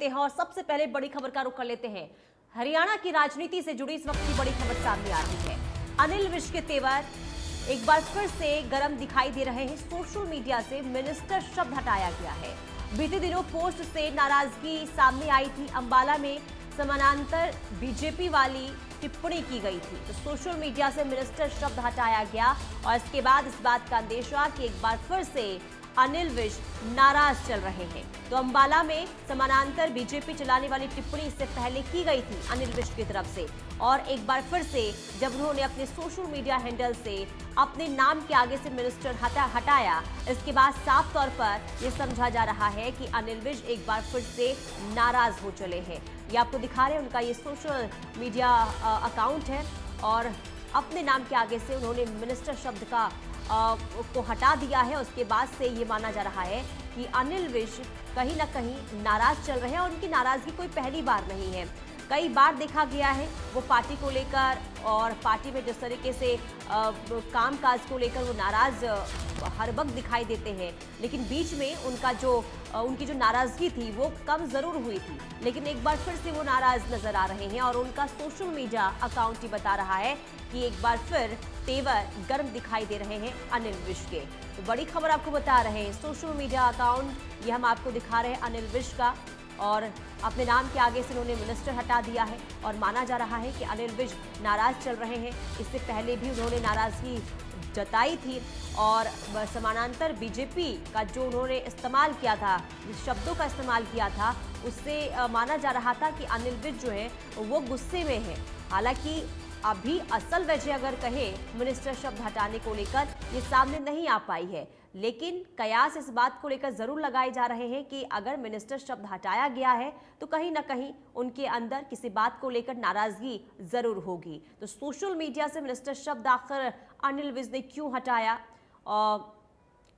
लेते हैं और सबसे पहले बड़ी खबर का रुख कर लेते हैं। हरियाणा की राजनीति से जुड़ी इस वक्त की बड़ी खबर सामने आ रही है। अनिल विज के तेवर एक बार फिर से गर्म दिखाई दे रहे हैं। सोशल मीडिया से मिनिस्टर शब्द हटाया गया है। बीते दिनों पोस्ट से नाराजगी सामने आई थी। अंबाला में समानांतर बीजेपी वाली टिप्पणी की गई थी, तो सोशल मीडिया से मिनिस्टर शब्द हटाया गया और इसके बाद इस बात का अंदेशा कि एक बार फिर से अनिल विज नाराज चल रहे हैं। तो अंबाला में समानांतर बीजेपी चलाने वाली टिप्पणी इससे पहले की गई थी अनिल विज की तरफ से, और एक बार फिर से जब उन्होंने अपने सोशल मीडिया हैंडल से अपने नाम के आगे से मिनिस्टर हटाया, इसके बाद साफ तौर पर यह समझा जा रहा है कि अनिल विज एक बार फिर से नाराज हो चले हैं। ये आपको दिखा रहे हैं, उनका ये सोशल मीडिया अकाउंट है और अपने नाम के आगे से उन्होंने मिनिस्टर शब्द को हटा दिया है। उसके बाद से ये माना जा रहा है कि अनिल विज कहीं ना कहीं नाराज चल रहे हैं और उनकी नाराजगी कोई पहली बार नहीं है। कई बार देखा गया है वो पार्टी को लेकर और पार्टी में जिस तरीके से कामकाज को लेकर वो नाराज हर वक्त दिखाई देते हैं, लेकिन बीच में उनकी जो नाराजगी थी वो कम जरूर हुई थी, लेकिन एक बार फिर से वो नाराज नजर आ रहे हैं और उनका सोशल मीडिया अकाउंट ही बता रहा है कि एक बार फिर तेवर गर्म दिखाई दे रहे हैं अनिल विज के। तो बड़ी खबर आपको बता रहे हैं, सोशल मीडिया अकाउंट ये हम आपको दिखा रहे हैं अनिल विज का, और अपने नाम के आगे से उन्होंने मिनिस्टर हटा दिया है और माना जा रहा है कि अनिल विज नाराज चल रहे हैं। इससे पहले भी उन्होंने नाराजगी जताई थी और समानांतर बीजेपी का जो उन्होंने इस्तेमाल किया था, जिस शब्दों का इस्तेमाल किया था, उससे माना जा रहा था कि अनिल विज जो है वो गुस्से में है। हालांकि अभी असल वजह अगर कहें मिनिस्टर शब्द हटाने को लेकर ये सामने नहीं आ पाई है, लेकिन कयास इस बात को लेकर जरूर लगाए जा रहे हैं कि अगर मिनिस्टर शब्द हटाया गया है तो कहीं ना कहीं उनके अंदर किसी बात को लेकर नाराजगी जरूर होगी। तो सोशल मीडिया से मिनिस्टर शब्द आखिर अनिल विज ने क्यों हटाया?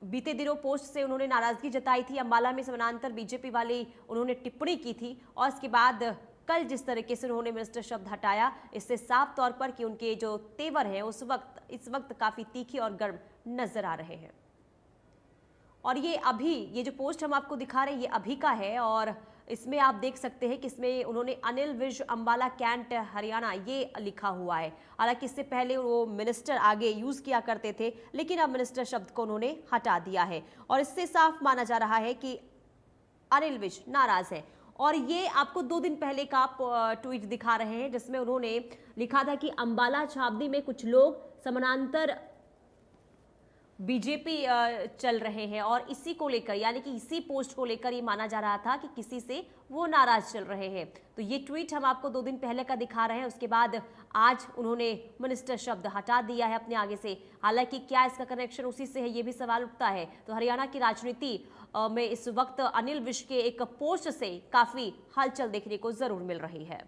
बीते दिनों पोस्ट से उन्होंने नाराजगी जताई थी। अंबाला में समानांतर बीजेपी वाली उन्होंने टिप्पणी की थी और इसके बाद कल जिस तरीके से उन्होंने मिनिस्टर शब्द हटाया, इससे साफ तौर पर कि उनके जो तेवर हैं इस वक्त काफी तीखे और गर्म नजर आ रहे हैं। और ये जो पोस्ट हम आपको दिखा रहे हैं ये अभी का है और इसमें आप देख सकते हैं कि इसमें उन्होंने अनिल विज अंबाला कैंट हरियाणा ये लिखा हुआ है। हालांकि इससे पहले वो मिनिस्टर आगे यूज किया करते थे, लेकिन अब मिनिस्टर शब्द को उन्होंने हटा दिया है और इससे साफ माना जा रहा है कि अनिल विज नाराज है। और ये आपको 2 दिन पहले का ट्वीट दिखा रहे हैं जिसमें उन्होंने लिखा था कि अंबाला छावनी में कुछ लोग समानांतर बीजेपी चल रहे हैं और इसी को लेकर, यानी कि इसी पोस्ट को लेकर ये माना जा रहा था कि किसी से वो नाराज चल रहे हैं। तो ये ट्वीट हम आपको 2 दिन पहले का दिखा रहे हैं। उसके बाद आज उन्होंने मिनिस्टर शब्द हटा दिया है अपने आगे से। हालांकि क्या इसका कनेक्शन उसी से है, ये भी सवाल उठता है। तो हरियाणा की राजनीति में इस वक्त अनिल विज के एक पोस्ट से काफी हलचल देखने को जरूर मिल रही है।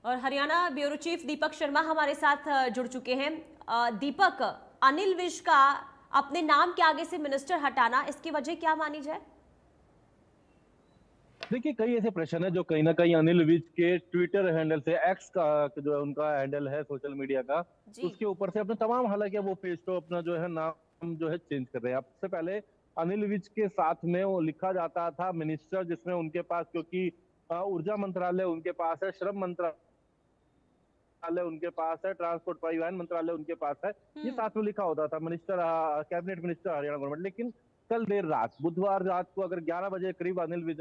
और हरियाणा ब्यूरो चीफ दीपक शर्मा हमारे साथ जुड़ चुके हैं। दीपक, अनिल विज का अपने नाम के आगे से मिनिस्टर हटाना, इसकी वजह क्या मानी जाए? देखिए, कई ऐसे प्रश्न है जो कहीं ना कहीं अनिल विज के ट्विटर हैंडल से, एक्स का जो है उनका हैंडल है सोशल मीडिया का, जी। उसके ऊपर से अपने तमाम, हालांकि वो पेज तो अपना जो है नाम जो है चेंज कर रहे हैं। अब से पहले अनिल विज के साथ में वो लिखा जाता था मिनिस्टर, जिसमें उनके पास, क्योंकि ऊर्जा मंत्रालय उनके पास है, श्रम मंत्रालय उनके पास है, ट्रांसपोर्ट परिवहन मंत्रालय उनके पास है, ये साथ में लिखा होता था minister, cabinet minister Haryana government. लेकिन कल देर रात, बुधवार रात को अगर 11 बजे करीब अनिल विज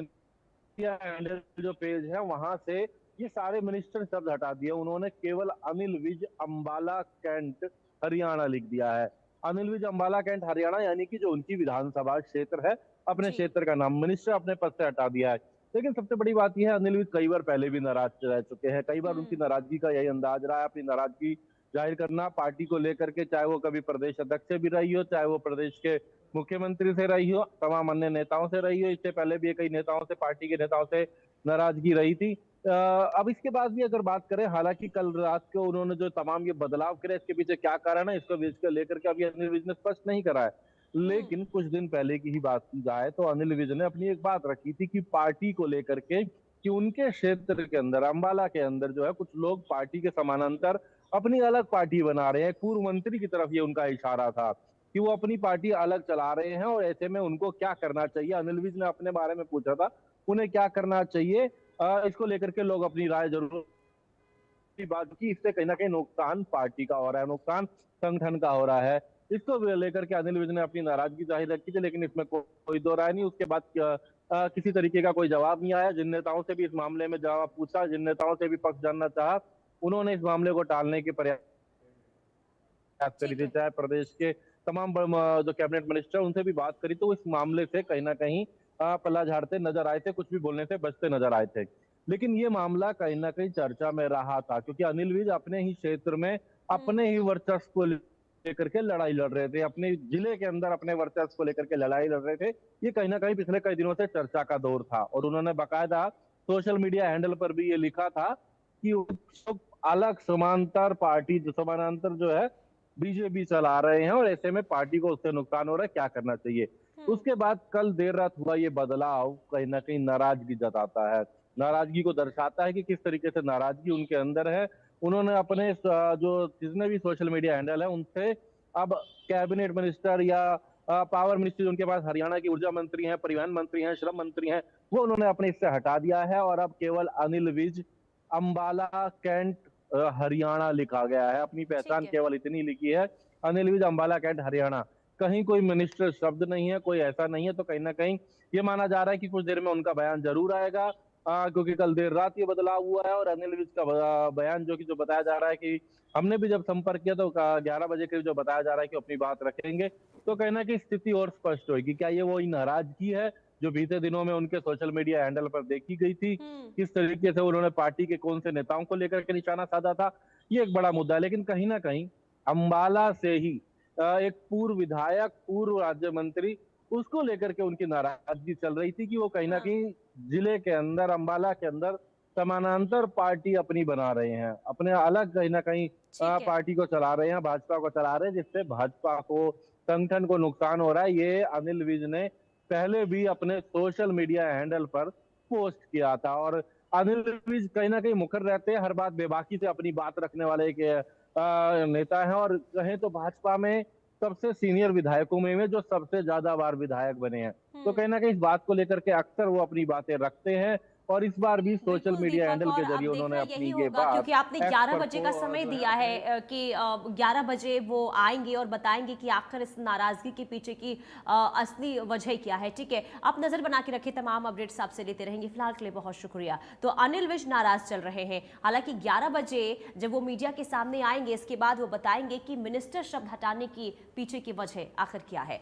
हैंडल जो पेज है वहां से ये सारे मिनिस्टर शब्द हटा दिए। उन्होंने केवल अनिल विज अंबाला कैंट हरियाणा लिख दिया है। अनिल विज अंबाला कैंट हरियाणा यानी कि जो उनकी विधानसभा क्षेत्र है, अपने जी। क्षेत्र का नाम मिनिस्टर अपने पद से हटा दिया है। लेकिन सबसे बड़ी बात यह है, अनिल विज कई बार पहले भी नाराज रह चुके हैं। कई बार उनकी नाराजगी का यही अंदाज रहा है, अपनी नाराजगी जाहिर करना पार्टी को लेकर के, चाहे वो कभी प्रदेश अध्यक्ष से भी रही हो, चाहे वो प्रदेश के मुख्यमंत्री से रही हो, तमाम अन्य नेताओं से रही हो। इससे पहले भी कई नेताओं से, पार्टी के नेताओं से नाराजगी रही थी। अब इसके बाद भी अगर बात करें, हालांकि कल रात को उन्होंने जो तमाम ये बदलाव करे, इसके पीछे क्या कारण है, इसको लेकर के अभी अनिल विज ने स्पष्ट नहीं करा है। लेकिन कुछ दिन पहले की ही बात की जाए तो अनिल विज ने अपनी एक बात रखी थी कि पार्टी को लेकर के, कि उनके क्षेत्र के अंदर, अंबाला के अंदर जो है कुछ लोग पार्टी के समानांतर अपनी अलग पार्टी बना रहे हैं। पूर्व मंत्री की तरफ ये उनका इशारा था कि वो अपनी पार्टी अलग चला रहे हैं और ऐसे में उनको क्या करना चाहिए। अनिल विज ने अपने बारे में पूछा था, उन्हें क्या करना चाहिए। इसको लेकर के लोग अपनी राय जरूर की बात की। इससे कहीं ना कहीं नुकसान पार्टी का हो रहा है, नुकसान संगठन का हो रहा है। इसको लेकर के अनिल विज ने अपनी नाराजगी जाहिर की थी, लेकिन इसमें कोई दो राय नहीं। उसके बाद किसी तरीके का कोई जवाब नहीं आया। जिन नेताओं से भी इस मामले में जवाब पूछा, जिन नेताओं से भी पक्ष जानना चाहा, उन्होंने इस मामले को टालने के प्रयास करी ठीक थी। है। चाहे प्रदेश के तमाम जो कैबिनेट मिनिस्टर, उनसे भी बात करी तो इस मामले से कहीं ना कहीं पल्ला झाड़ते नजर आए थे, कुछ भी बोलने से बचते नजर आए थे। लेकिन ये मामला कहीं ना कहीं चर्चा में रहा था, क्योंकि अनिल विज अपने ही क्षेत्र में अपने ही वर्चस्व को लेकर के लड़ाई लड़ रहे थे, अपने जिले के अंदर अपने वर्चस्व को लेकर के लड़ाई लड़ रहे थे। ये कहीं ना कहीं पिछले कई दिनों से चर्चा का दौर था और उन्होंने बाकायदा सोशल मीडिया हैंडल पर भी ये लिखा था कि वो सब अलग समांतर पार्टी, जो समानांतर जो है बीजेपी चला रहे हैं और ऐसे में पार्टी को उससे नुकसान हो रहा है, क्या करना चाहिए। उसके बाद कल देर रात हुआ ये बदलाव कहीं ना कहीं नाराजगी जताता है, नाराजगी को दर्शाता है कि किस तरीके से नाराजगी उनके अंदर है। उन्होंने अपने जो जितने भी सोशल मीडिया हैंडल है उनसे अब कैबिनेट मिनिस्टर या पावर मिनिस्टर, उनके पास हरियाणा की ऊर्जा मंत्री हैं, परिवहन मंत्री हैं, श्रम मंत्री हैं, वो उन्होंने अपने इससे हटा दिया है और अब केवल अनिल विज अंबाला कैंट हरियाणा लिखा गया है। अपनी ठीक पहचान है। केवल इतनी लिखी है, अनिल विज अंबाला कैंट हरियाणा। कहीं कोई मिनिस्टर शब्द नहीं है, कोई ऐसा नहीं है। तो कहीं ना कहीं ये माना जा रहा है कि कुछ देर में उनका बयान जरूर आएगा, क्योंकि कल देर रात ये बदलाव हुआ है। और अनिल विज का बयान जो बताया जा रहा है कि हमने भी जब संपर्क किया तो 11 बजे करीब जो बताया जा रहा है कि अपनी बात रखेंगे, तो कहीं ना कहीं स्थिति और स्पष्ट होगी। क्या ये वही नाराजगी है जो बीते दिनों में उनके सोशल मीडिया हैंडल पर देखी गई थी, किस तरीके से उन्होंने पार्टी के कौन से नेताओं को लेकर के निशाना साधा था, ये एक बड़ा मुद्दा है। लेकिन कहीं ना कहीं अंबाला से ही एक पूर्व विधायक, पूर्व राज्य मंत्री, उसको लेकर के उनकी नाराजगी चल रही थी कि वो कहीं ना हाँ, कहीं जिले के अंदर, अंबाला के अंदर समानांतर पार्टी अपनी बना रहे हैं, अपने अलग कहीं ना कहीं ठीक है। पार्टी को चला रहे हैं, भाजपा को चला रहे हैं, जिससे भाजपा को, संगठन को नुकसान हो रहा है। ये अनिल विज ने पहले भी अपने सोशल मीडिया हैंडल पर पोस्ट किया था। और अनिल विज कहीं ना कहीं मुखर रहते हैं, हर बात बेबाकी से अपनी बात रखने वाले के नेता हैं। और कहें तो भाजपा में सबसे सीनियर विधायकों में जो सबसे ज्यादा बार विधायक बने हैं। तो कहीं ना कहीं इस बात को लेकर के अक्सर वो अपनी बातें रखते हैं और इस बार भी सोशल बिल्कुल मीडिया दीपक, हैंडल और के जरिए अब उन्होंने देखना यही अपनी ये होगा बात क्योंकि आपने एक्स 11 पर बजे का समय जो है दिया है कि 11 बजे वो आएंगे और बताएंगे कि आखिर इस नाराजगी के पीछे की असली वजह क्या है। ठीक है, आप नजर बना के रखिए, तमाम अपडेट्स आपसे लेते रहेंगे। फिलहाल के लिए बहुत शुक्रिया। तो अनिल विज नाराज चल रहे हैं, हालांकि 11 बजे जब वो मीडिया के सामने आएंगे, इसके बाद वो बताएंगे कि मिनिस्टर शब्द हटाने की पीछे की वजह आखिर क्या है।